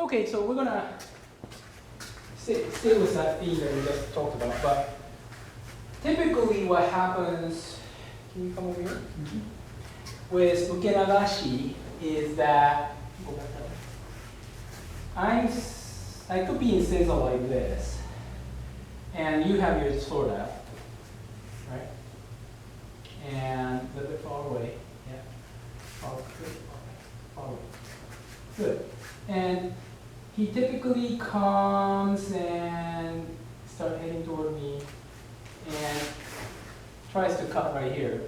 Okay, so we're gonna stay with that theme that we just talked about. But typically, what happens? Can you come over here? With Ukenagashi is that I could be in seizo like this, and you have your sword out, right? And a little bit far away, yeah. Far away. Good. And he typically comes and starts heading toward me and tries to cut right here.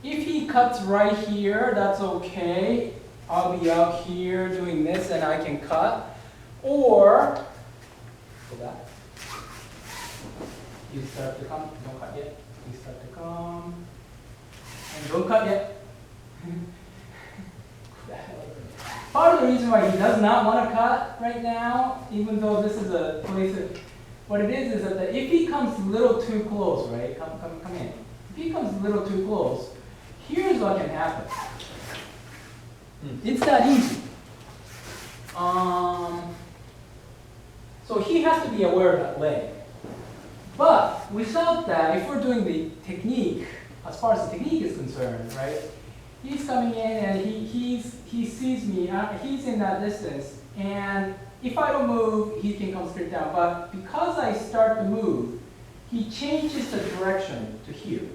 If he cuts right here, that's okay. I'll be out here doing this and I can cut. Or, go back. You start to come, don't cut yet. You start to come, and don't cut yet. Part of the reason why he does not want to cut right now, even though this is a place of, what it is that if he comes a little too close, right? Come in. If he comes a little too close, here's what can happen. It's that easy. So he has to be aware of that leg. But without that, if we're doing the technique, as far as the technique is concerned, right? He's coming in and he sees me, he's in that distance, and if I don't move, he can come straight down. But because I start to move, he changes the direction to here.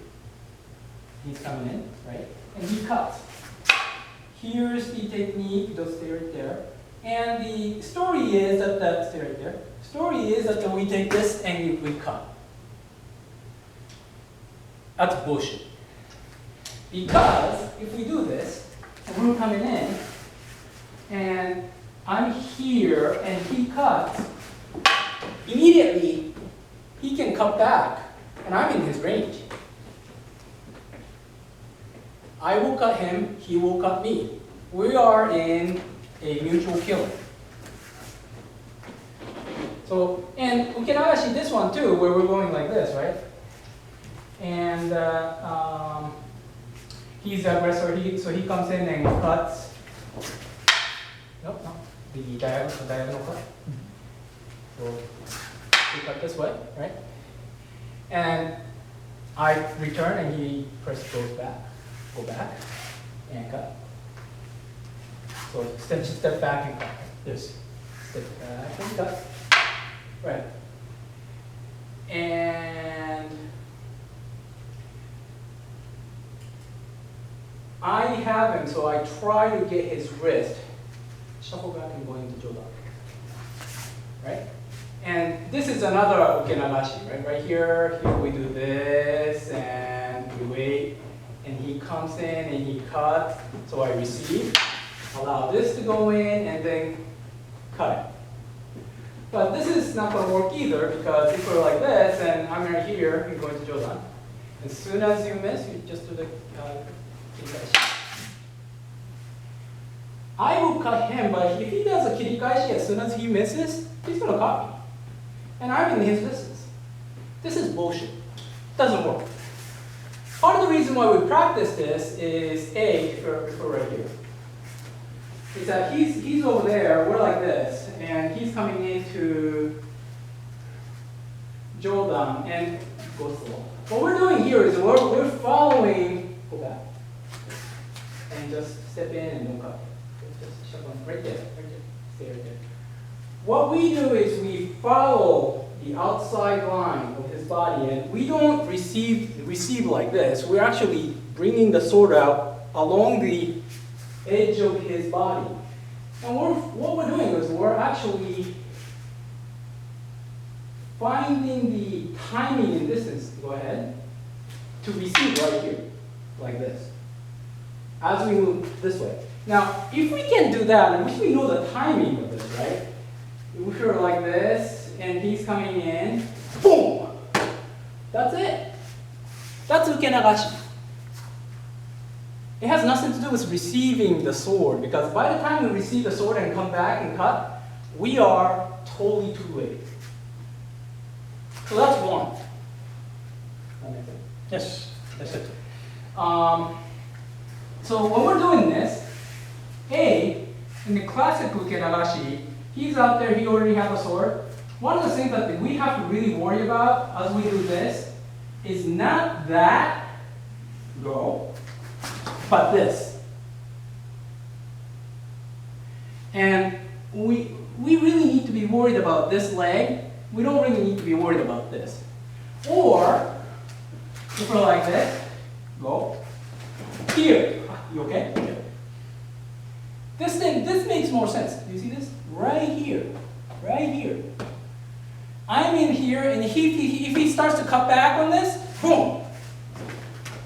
He's coming in, right? And he cuts. Here's the technique, they'll stay right there. And the story is that stay right there. Story is that we take this and we cut. That's bullshit. Because if we do this, and we're coming in, and I'm here and he cuts, immediately he can cut back, and I'm in his range. I will cut him, he will cut me. We are in a mutual killing. So, and Ukenagashi, this one too, where we're going like this, right? And he's the aggressor, so he comes in and cuts. No, the diagonal cut. So he cut this way, right? And I return and he goes back, go back, and cut. So step back and cut. This. Step back and cut. Right. And I have him, so I try to get his wrist. Shuffle back and go into Jodan. Right? And this is another Ukenagashi, right? Right here we do this, and we wait, and he comes in and he cuts, so I receive. Allow this to go in, and then cut it. But this is not going to work either, because if we're like this, and I'm right here, you're going to Jodan. As soon as you miss, you just do the kirikashi. I will cut him, but if he does a kirikashi as soon as he misses, he's going to cut me. And I'm in his distance. This is bullshit. Doesn't work. Part of the reason why we practice this is, if we're right here, is that he's over there, we're like this, and he's coming into Jodan and go slow. What we're doing here is we're following, go back, and just step in and don't cut. Just shove on right there, stay right there. What we do is we follow the outside line of his body, and we don't receive like this. We're actually bringing the sword out along the edge of his body. And what we're doing is we're actually finding the timing and distance, go ahead, to receive right here, like this, as we move this way. Now, if we can do that, and if we know the timing of this, right? If we're like this, and he's coming in, boom! That's it. That's Ukenagashi. It has nothing to do with receiving the sword, because by the time we receive the sword and come back and cut, we are totally too late. So that's one. That makes sense? Yes, that's it. So when we're doing this, in the classic Ukenagashi, He's out there, he already has a sword. One of the things that we have to really worry about as we do this is not that, go, but this. And we really need to be worried about this leg. We don't really need to be worried about this. Or, if we're like this, go, here. You okay? Okay. This makes more sense. Do you see this? Right here. Right here. I'm in here, and if he starts to cut back on this, boom,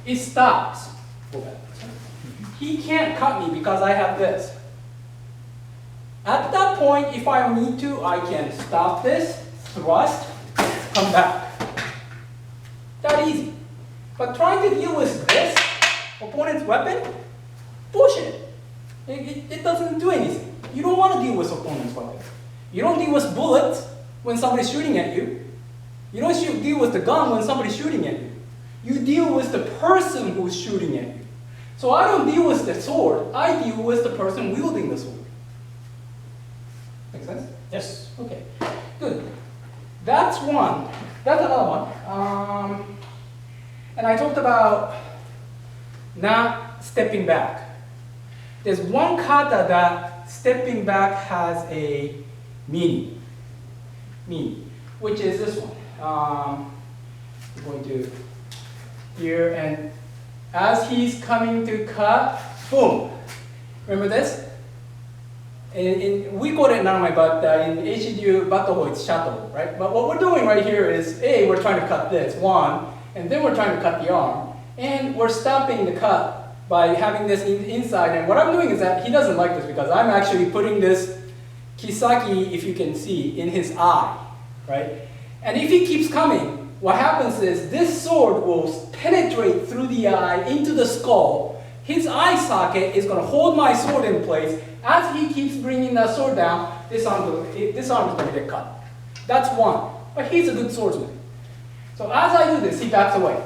it stops. Go back. He can't cut me because I have this. At that point, if I need to, I can stop this, thrust, come back. That easy. But trying to deal with this opponent's weapon, bullshit. It doesn't do anything. You don't want to deal with opponent's weapon. You don't deal with bullets when somebody's shooting at you. You don't deal with the gun when somebody's shooting at you. You deal with the person who's shooting at you. So I don't deal with the sword. I deal with the person wielding the sword. Make sense? Yes. Okay. Good. That's one. That's another one. And I talked about not stepping back. There's one kata that stepping back has a meaning, which is this one. We're going to here, and as he's coming to cut, boom. Remember this? We call it nanamai, but in Eishidu Batoho it's shato, right? But what we're doing right here is, we're trying to cut this, one, and then we're trying to cut the arm, and we're stopping the cut by having this inside. And what I'm doing is that he doesn't like this because I'm actually putting this kisaki, if you can see, in his eye, right? And if he keeps coming, what happens is this sword will penetrate through the eye into the skull. His eye socket is going to hold my sword in place. As he keeps bringing that sword down, this arm is going to get cut. That's one. But he's a good swordsman. So as I do this, he backs away.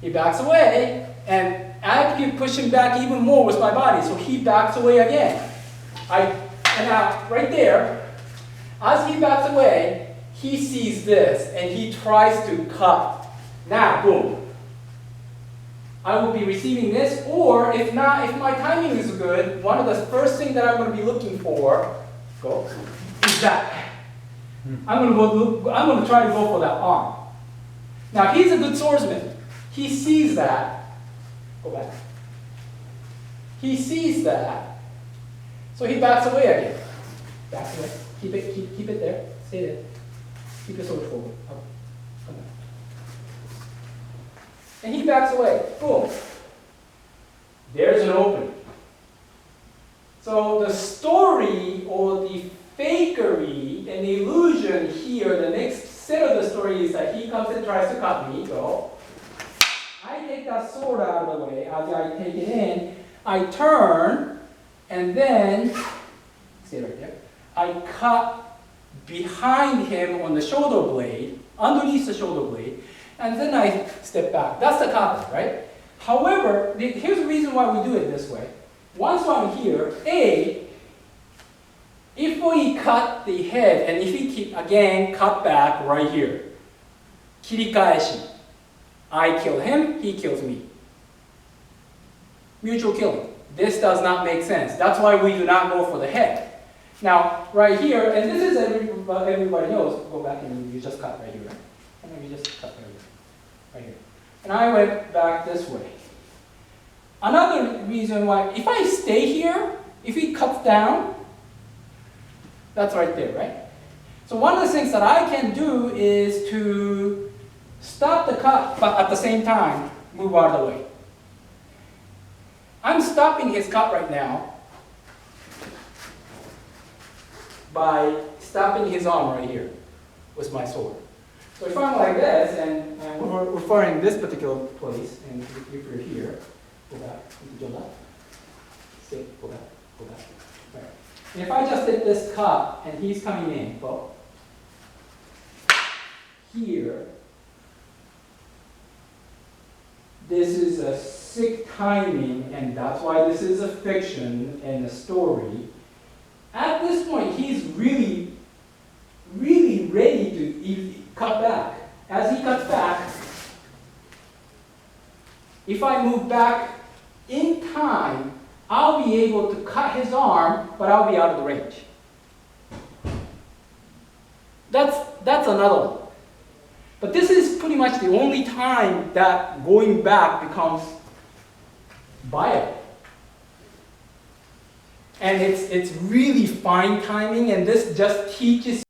He backs away, and I keep pushing back even more with my body, so he backs away again. And now, right there, as he backs away, he sees this, and he tries to cut. Now, boom. I will be receiving this, or if not, if my timing is good, one of the first things that I'm going to be looking for, is that. I'm going to try to go for that arm. Now, he's a good swordsman. He sees that. Go back. He sees that. So he backs away again. Backs away. Keep it there. Stay there. Keep your sword forward. Up. Come back. And he backs away. Boom. There's an opening. So the story or the fakery and the illusion here, the next set of the story is that he comes and tries to cut me. Go. I take that sword out of the way. As I take it in, I turn, and then, see right there, I cut behind him on the shoulder blade, underneath the shoulder blade, and then I step back. That's the kata, right? However, here's the reason why we do it this way. Once I'm here, if we cut the head, and if we keep, again, cut back right here, kirikaeshi. I kill him, he kills me. Mutual killing. This does not make sense. That's why we do not go for the head. Now, right here, and this is everybody knows, go back and you just cut right here, right? And then you just cut right here. Right here. And I went back this way. Another reason why, if I stay here, if he cuts down, that's right there, right? So one of the things that I can do is to stop the cut, but at the same time, move out of the way. I'm stopping his cut right now by stopping his arm right here with my sword. So if I'm like this, and we're referring this particular place, and if you're here, go back, sit, go back. Right. And if I just hit this cut, and he's coming in, go, here, this is a sick timing, and that's why this is a fiction and a story. At this point, he's really, really ready to cut back. As he cuts back, if I move back in time, I'll be able to cut his arm, but I'll be out of the range. That's another one. But this is pretty much the only time that going back becomes viable. And it's really fine timing, and this just teaches